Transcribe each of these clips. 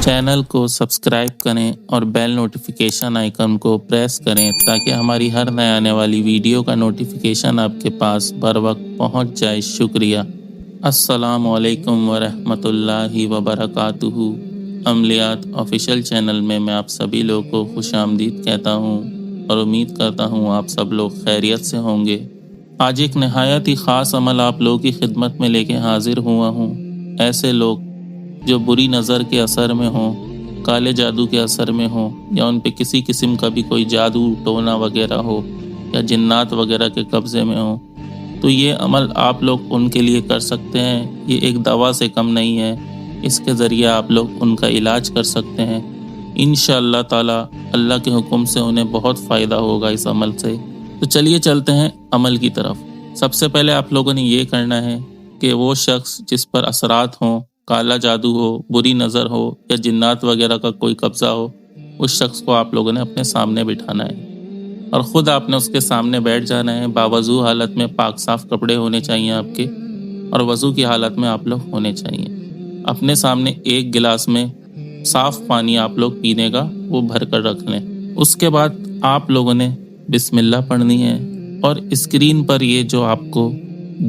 Channel کو subscribe کریں اور بیل نوٹیفیکیشن آئیکن کو پریس کریں تاکہ ہماری ہر نئے آنے والی ویڈیو کا نوٹیفیکیشن آپ کے پاس بر وقت پہنچ جائے۔ شکریہ۔ السلام علیکم ورحمۃ اللہ وبرکاتہ۔ عملیات آفیشیل چینل میں آپ سبھی لوگوں کو خوش آمدید کہتا ہوں اور امید کرتا ہوں آپ سب لوگ خیریت سے ہوں گے۔ آج ایک نہایت ہی خاص عمل آپ لوگوں کی خدمت میں لے کے حاضر ہوا ہوں۔ ایسے لوگ جو بری نظر کے اثر میں ہوں، کالے جادو کے اثر میں ہوں، یا ان پہ کسی قسم کا بھی کوئی جادو ٹونا وغیرہ ہو، یا جنات وغیرہ کے قبضے میں ہوں، تو یہ عمل آپ لوگ ان کے لیے کر سکتے ہیں۔ یہ ایک دوا سے کم نہیں ہے۔ اس کے ذریعے آپ لوگ ان کا علاج کر سکتے ہیں۔ انشاءاللہ تعالی اللہ کے حکم سے انہیں بہت فائدہ ہوگا اس عمل سے۔ تو چلیے چلتے ہیں عمل کی طرف۔ سب سے پہلے آپ لوگوں نے یہ کرنا ہے کہ وہ شخص جس پر اثرات ہوں، کالا جادو ہو، بری نظر ہو، یا جنات وغیرہ کا کوئی قبضہ ہو، اس شخص کو آپ لوگوں نے اپنے سامنے بٹھانا ہے اور خود آپ نے اس کے سامنے بیٹھ جانا ہے۔ باوضو حالت میں پاک صاف کپڑے ہونے چاہیے آپ کے، اور وضو کی حالت میں آپ لوگ ہونے چاہیے۔ اپنے سامنے ایک گلاس میں صاف پانی آپ لوگ پینے کا وہ بھر کر رکھ لیں۔ اس کے بعد آپ لوگوں نے بسم اللہ پڑھنی ہے، اور اسکرین پر یہ جو آپ کو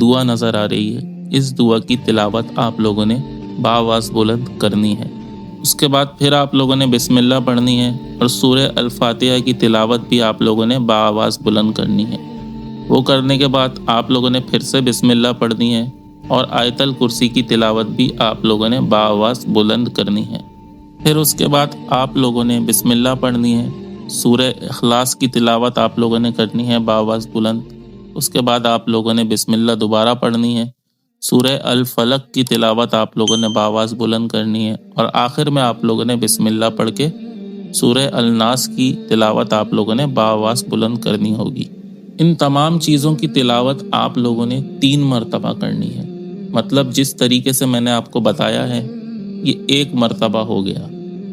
دعا نظر آ رہی ہے، اس دعا کی تلاوت آپ لوگوں نے بآواز بلند کرنی ہے۔ اس کے بعد پھر آپ لوگوں نے بسم اللہ پڑھنی ہے، اور سورہ الفاتحہ کی تلاوت بھی آپ لوگوں نے بآواز بلند کرنی ہے۔ وہ کرنے کے بعد آپ لوگوں نے پھر سے بسم اللہ پڑھنی ہے، اور آیت الکرسی کی تلاوت بھی آپ لوگوں نے بآواز بلند کرنی ہے۔ پھر اس کے بعد آپ لوگوں نے بسم اللہ پڑھنی ہے، سورہ اخلاص کی تلاوت آپ لوگوں نے کرنی ہے بآواز بلند۔ اس کے بعد آپ لوگوں نے بسم اللہ دوبارہ پڑھنی ہے، سورہ الفلق کی تلاوت آپ لوگوں نے بآواز بلند کرنی ہے، اور آخر میں آپ لوگوں نے بسم اللہ پڑھ کے سورہ الناس کی تلاوت آپ لوگوں نے بآواز بلند کرنی ہوگی۔ ان تمام چیزوں کی تلاوت آپ لوگوں نے 3 مرتبہ کرنی ہے۔ مطلب جس طریقے سے میں نے آپ کو بتایا ہے، یہ 1 مرتبہ ہو گیا۔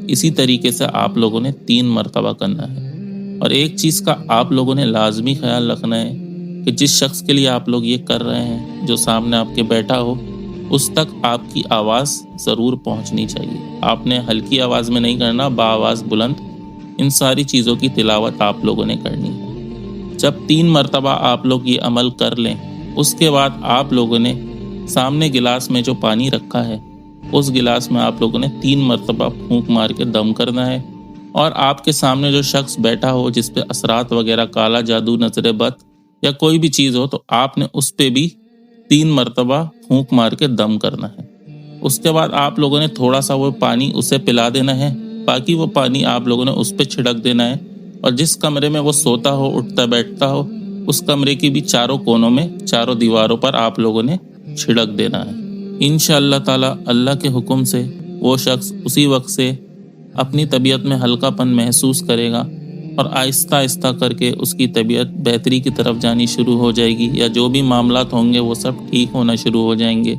اسی طریقے سے آپ لوگوں نے 3 مرتبہ کرنا ہے۔ اور ایک چیز کا آپ لوگوں نے لازمی خیال رکھنا ہے کہ جس شخص کے لیے آپ لوگ یہ کر رہے ہیں، جو سامنے آپ کے بیٹھا ہو، اس تک آپ کی آواز ضرور پہنچنی چاہیے۔ آپ نے ہلکی آواز میں نہیں کرنا، بآواز بلند ان ساری چیزوں کی تلاوت آپ لوگوں نے کرنی ہے۔ جب 3 مرتبہ آپ لوگ یہ عمل کر لیں، اس کے بعد آپ لوگوں نے سامنے گلاس میں جو پانی رکھا ہے، اس گلاس میں آپ لوگوں نے 3 مرتبہ پھونک مار کے دم کرنا ہے، اور آپ کے سامنے جو شخص بیٹھا ہو جس پہ اثرات وغیرہ، کالا جادو، نظر بد یا کوئی بھی چیز ہو، تو آپ نے اس پہ بھی 3 مرتبہ پھونک مار کے دم کرنا ہے۔ اس کے بعد آپ لوگوں نے تھوڑا سا وہ پانی اسے پلا دینا ہے، باقی وہ پانی آپ لوگوں نے اس پہ چھڑک دینا ہے، اور جس کمرے میں وہ سوتا ہو، اٹھتا بیٹھتا ہو، اس کمرے کی بھی چاروں کونوں میں، چاروں دیواروں پر آپ لوگوں نے چھڑک دینا ہے۔ انشاءاللہ تعالی اللہ کے حکم سے وہ شخص اسی وقت سے اپنی طبیعت میں ہلکا پن محسوس کرے گا، اور آہستہ آہستہ کر کے اس کی طبیعت بہتری کی طرف جانی شروع ہو جائے گی، یا جو بھی معاملات ہوں گے وہ سب ٹھیک ہونا شروع ہو جائیں گے۔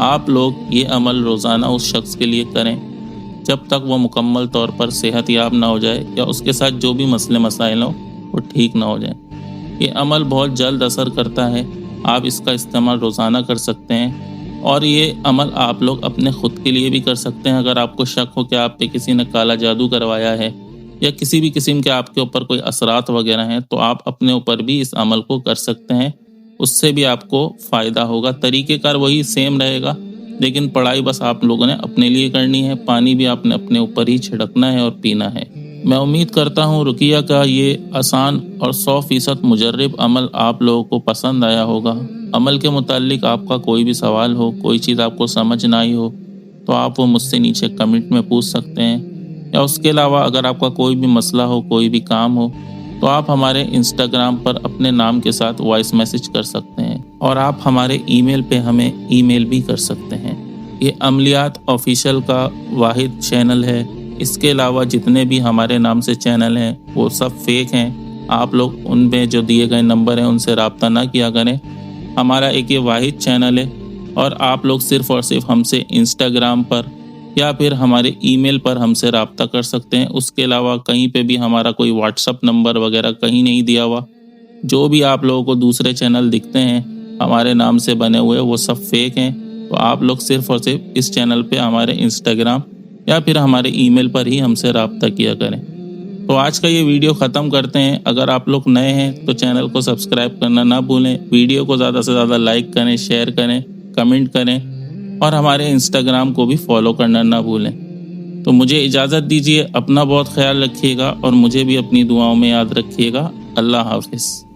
آپ لوگ یہ عمل روزانہ اس شخص کے لیے کریں جب تک وہ مکمل طور پر صحت یاب نہ ہو جائے، یا اس کے ساتھ جو بھی مسئلے مسائل ہوں وہ ٹھیک نہ ہو جائیں۔ یہ عمل بہت جلد اثر کرتا ہے، آپ اس کا استعمال روزانہ کر سکتے ہیں، اور یہ عمل آپ لوگ اپنے خود کے لیے بھی کر سکتے ہیں۔ اگر آپ کو شک ہو کہ آپ پہ کسی نے کالا جادو کروایا ہے، یا کسی بھی قسم کے آپ کے اوپر کوئی اثرات وغیرہ ہیں، تو آپ اپنے اوپر بھی اس عمل کو کر سکتے ہیں، اس سے بھی آپ کو فائدہ ہوگا۔ طریقہ کار وہی سیم رہے گا، لیکن پڑھائی بس آپ لوگوں نے اپنے لیے کرنی ہے، پانی بھی آپ نے اپنے اوپر ہی چھڑکنا ہے اور پینا ہے۔ میں امید کرتا ہوں رقیہ کا یہ آسان اور 100% مجرب عمل آپ لوگوں کو پسند آیا ہوگا۔ عمل کے متعلق آپ کا کوئی بھی سوال ہو، کوئی چیز آپ کو سمجھ نہ آئی ہو، تو آپ وہ مجھ سے نیچے کمنٹ میں پوچھ سکتے ہیں، یا اس کے علاوہ اگر آپ کا کوئی بھی مسئلہ ہو، کوئی بھی کام ہو، تو آپ ہمارے انسٹاگرام پر اپنے نام کے ساتھ وائس میسج کر سکتے ہیں، اور آپ ہمارے ای میل پہ ہمیں ای میل بھی کر سکتے ہیں۔ یہ عملیات آفیشیل کا واحد چینل ہے۔ اس کے علاوہ جتنے بھی ہمارے نام سے چینل ہیں وہ سب فیک ہیں۔ آپ لوگ ان میں جو دیے گئے نمبر ہیں ان سے رابطہ نہ کیا کریں۔ ہمارا ایک یہ واحد چینل ہے، اور آپ لوگ صرف اور صرف ہم سے انسٹاگرام پر یا پھر ہمارے ای میل پر ہم سے رابطہ کر سکتے ہیں۔ اس کے علاوہ کہیں پہ بھی ہمارا کوئی واٹس اپ نمبر وغیرہ کہیں نہیں دیا ہوا۔ جو بھی آپ لوگوں کو دوسرے چینل دکھتے ہیں ہمارے نام سے بنے ہوئے، وہ سب فیک ہیں۔ تو آپ لوگ صرف اور صرف اس چینل پہ ہمارے انسٹاگرام یا پھر ہمارے ای میل پر ہی ہم سے رابطہ کیا کریں۔ تو آج کا یہ ویڈیو ختم کرتے ہیں۔ اگر آپ لوگ نئے ہیں تو چینل کو سبسکرائب کرنا نہ بھولیں، ویڈیو کو زیادہ سے زیادہ لائک کریں، شیئر کریں، کمنٹ کریں اور ہمارے انسٹاگرام کو بھی فالو کرنا نہ بھولیں۔ تو مجھے اجازت دیجیے، اپنا بہت خیال رکھیے گا اور مجھے بھی اپنی دعاؤں میں یاد رکھیے گا۔ اللہ حافظ۔